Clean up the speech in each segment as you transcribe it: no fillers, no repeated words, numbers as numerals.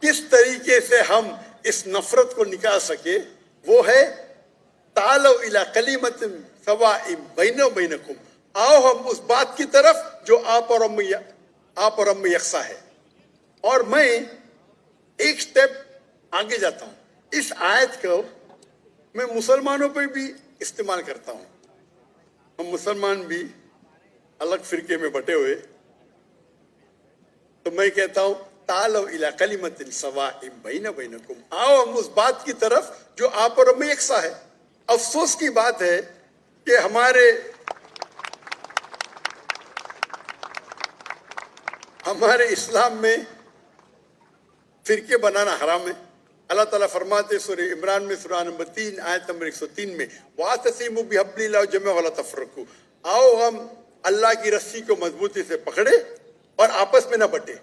کس طریقے سے ہم اس نفرت کو نکال سکے وہ ہے تعالوا الی کلمۃ سواء بیننا و بینکم، آؤ ہم اس بات کی طرف جو آپ اور ہم میں یکساں ہے۔ اور میں ایک سٹیپ آگے جاتا ہوں، اس آیت کو میں مسلمانوں پہ بھی استعمال کرتا ہوں۔ ہم مسلمان بھی الگ فرقے میں بٹے ہوئے، تو میں کہتا ہوں تعالوا الی کلمۃ سواء بیننا و بینکم، آؤ ہم اس بات کی طرف جو آپ اور ہم میں یکساں ہے۔ افسوس کی بات ہے کہ ہمارے اسلام میں فرقے بنانا حرام ہے۔ اللہ تعالیٰ فرماتے سورہ عمران میں سورہ نمبر 3 آیت نمبر 103 میں وَاعْتَصِمُوا بِحَبْلِ اللَّهِ جَمِيعًا وَلَا تَفَرَّقُوا، آؤ ہم اللہ کی رسی کو مضبوطی سے پکڑے اور آپس میں نہ بٹے۔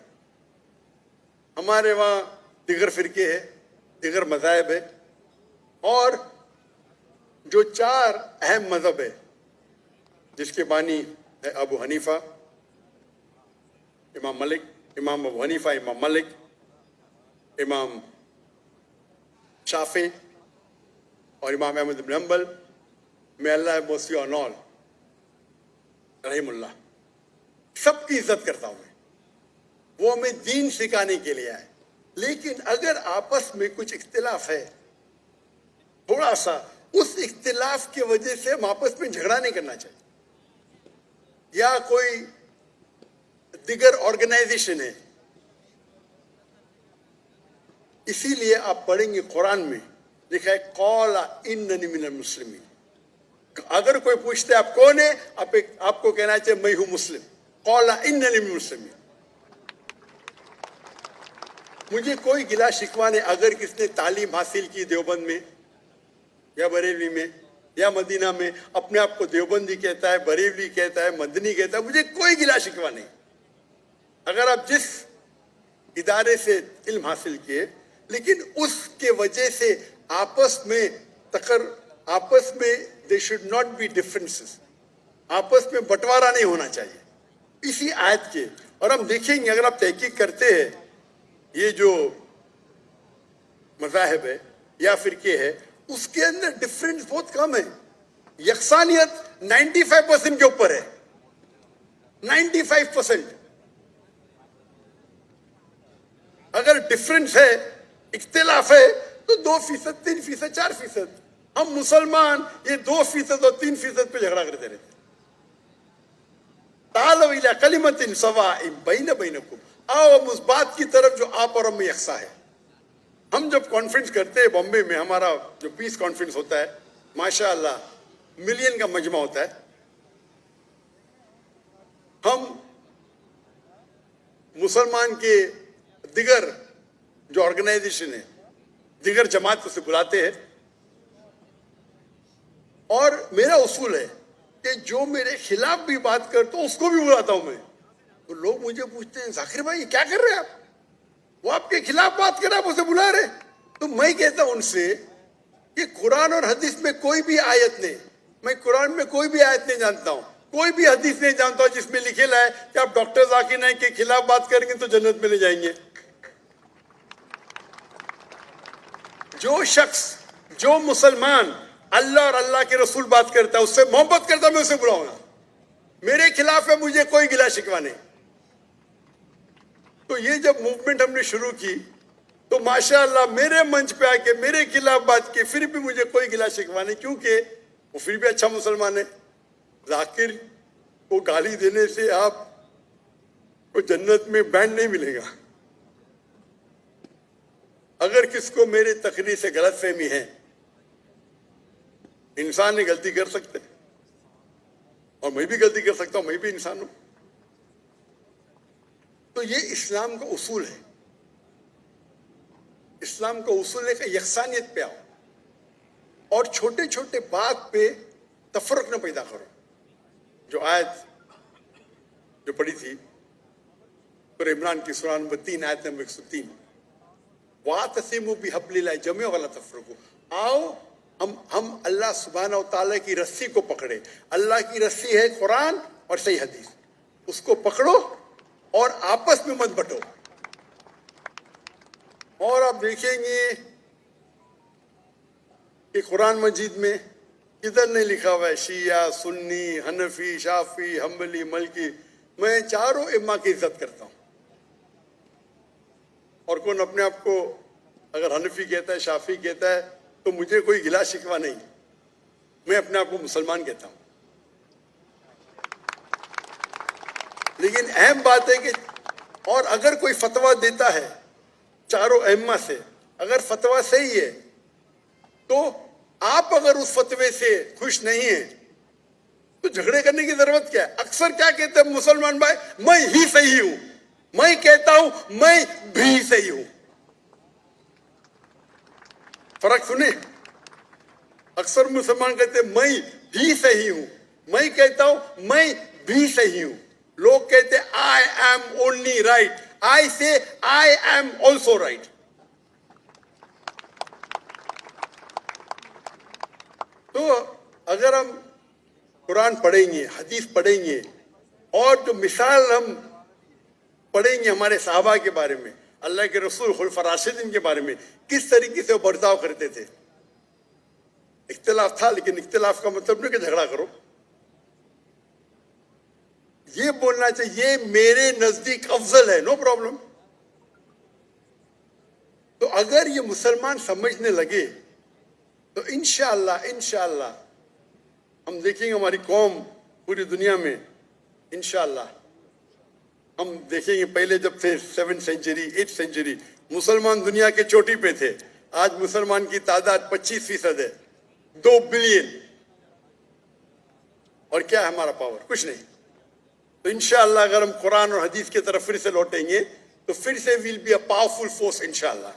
ہمارے وہاں دیگر فرقے ہیں، دیگر مذاہب ہے، اور جو 4 اہم مذہب ہے جس کے بانی ہے ابو حنیفہ، امام ابو حنیفہ، امام مالک، امام شافعی اور امام احمد بن حنبل، میں اللہ موسی اور نول رحم اللہ، سب کی عزت کرتا ہوں میں، وہ ہمیں دین سکھانے کے لیے آئے۔ لیکن اگر آپس میں کچھ اختلاف ہے تھوڑا سا، اس اختلاف کی وجہ سے ہم آپس میں جھگڑا نہیں کرنا چاہیے۔ یا کوئی دیگر آرگنائزیشن ہے، اسی لیے آپ پڑھیں گے قرآن میں لکھا ہے قال اننی من المسلمین۔ اگر کوئی پوچھتے آپ کون ہے، آپ کو کہنا چاہیے میں ہوں مسلم، قال اننی من المسلمین۔ مجھے کوئی گلا شکوہ نہیں اگر کس نے تعلیم حاصل کی دیوبند میں یا بریلوی میں یا مدینہ میں، اپنے آپ کو دیوبندی کہتا ہے، بریلوی کہتا ہے، مدنی کہتا ہے، مجھے کوئی گلا شکوہ نہیں۔ اگر آپ جس ادارے سے علم حاصل کیے، لیکن اس کے وجہ سے آپس میں there should not be differences، آپس میں بٹوارا نہیں ہونا چاہیے اسی آیت کے۔ اور ہم دیکھیں گے اگر آپ تحقیق کرتے ہیں، یہ جو مذاہب ہے یا فرقے ہے، اس کے اندر ڈفرینس بہت کم ہے، یکسانیت 95% کے اوپر ہے، 95%۔ اگر ڈفرینس ہے، اختلاف ہے، تو 2%، 3%، 4%۔ ہم مسلمان یہ 2% اور 3% پہ جھگڑا کرتے رہتے۔ تعالوا الی کلمۃ سواء بیننا و بینکم، آؤ ہم اس بات کی طرف جو آپ اور ہم میں یکساں ہے۔ ہم جب کانفرنس کرتے ہیں بامبے میں، ہمارا جو پیس کانفرنس ہوتا ہے، ماشاء اللہ ملین کا مجمع ہوتا ہے، ہم مسلمان کے دیگر جو آرگنائزیشن ہے، دیگر جماعت کو سے بلاتے ہیں، اور میرا اصول ہے کہ جو میرے خلاف بھی بات کرتا ہوں اس کو بھی بلاتا ہوں میں۔ تو لوگ مجھے پوچھتے ہیں ذاکر بھائی کیا کر رہے ہیں آپ، وہ آپ کے خلاف بات کر رہے ہیں، آپ اسے بلا رہے ہیں۔ تو میں کہتا ہوں ان سے کہ قرآن اور حدیث میں کوئی بھی آیت نہیں، میں قرآن میں کوئی بھی آیت نہیں جانتا ہوں، کوئی بھی حدیث نہیں جانتا ہوں جس میں لکھے ہے کہ آپ ڈاکٹر ذاکر نائک کے خلاف بات کریں گے تو جنت میں لے جائیں گے۔ جو شخص، جو مسلمان اللہ اور اللہ کے رسول بات کرتا ہے، اس سے محبت کرتا ہے، میں اسے بلاؤں گا۔ میرے خلاف ہے، مجھے کوئی گلا شکوہ نہیں۔ تو یہ جب موومنٹ ہم نے شروع کی تو ماشاءاللہ میرے منچ پہ آ کے میرے خلاف بات کی، پھر بھی مجھے کوئی گلا شکوہ نہیں، کیونکہ وہ پھر بھی اچھا مسلمان ہے۔ ذاکر کو گالی دینے سے آپ کو جنت میں بینڈ نہیں ملے گا۔ اگر کس کو میرے تقریر سے غلط فہمی ہے، انسان نے غلطی کر سکتے، اور میں بھی غلطی کر سکتا ہوں، میں بھی انسان ہوں۔ تو یہ اسلام کا اصول ہے، اسلام کا اصول ہے کہ یکسانیت پہ آؤ، اور چھوٹے چھوٹے بات پہ تفرق نہ پیدا کرو۔ جو آیت جو پڑھی تھی سورہ عمران کی سورہ نمبر 3 آیت نمبر 103، وَاعْتَصِمُوا بِحَبْلِ اللَّهِ جَمِيعًا وَلَا تَفَرَّقُوا، آؤ ہم اللہ سبحانہ و تعالیٰ کی رسی کو پکڑے۔ اللہ کی رسی ہے قرآن اور صحیح حدیث، اس کو پکڑو اور آپس میں مت بٹو۔ اور آپ دیکھیں گے کہ قرآن مجید میں کدھر نہیں لکھا ہوا ہے شیعہ، سنی، حنفی، شافعی، حنبلی، مالکی. میں چاروں ائمہ کی عزت کرتا ہوں. اور کون اپنے آپ کو اگر حنفی کہتا ہے، شافعی کہتا ہے تو مجھے کوئی گلا شکوہ نہیں. میں اپنے آپ کو مسلمان کہتا ہوں. لیکن اہم بات ہے کہ اور اگر کوئی فتویٰ دیتا ہے چاروں ائمہ سے، اگر فتویٰ صحیح ہے تو آپ اگر اس فتوے سے خوش نہیں ہیں تو جھگڑے کرنے کی ضرورت کیا ہے؟ اکثر کیا کہتے ہیں مسلمان بھائی، میں ہی صحیح ہوں. میں کہتا ہوں میں بھی صحیح ہوں. فرق سنیں، اکثر مسلمان کہتے ہیں میں بھی صحیح ہوں. میں کہتا ہوں میں بھی صحیح ہوں. لوگ کہتے ہیں I am only right. I say I am also right. تو اگر ہم قرآن پڑھیں گے، حدیث پڑھیں گے، اور جو مثال ہم پڑھیں گے ہمارے صحابہ کے بارے میں، اللہ کے رسول خلفاء راشدین کے بارے میں، کس طریقے سے وہ برتاؤ کرتے تھے. اختلاف تھا لیکن اختلاف کا مطلب نہیں کہ جھگڑا کرو. یہ بولنا چاہیے یہ میرے نزدیک افضل ہے، نو پرابلم. تو اگر یہ مسلمان سمجھنے لگے تو انشاءاللہ ہم دیکھیں گے ہماری قوم پوری دنیا میں انشاءاللہ ہم دیکھیں گے. پہلے جب تھے 7th سینچری 8th سینچری مسلمان دنیا کے چوٹی پہ تھے. آج مسلمان کی تعداد 25% ہے، 2 بلین. اور کیا ہے ہمارا پاور؟ کچھ نہیں. تو انشاءاللہ اگر ہم قرآن اور حدیث کی طرف پھر سے لوٹیں گے تو پھر سے will be a powerful force انشاءاللہ.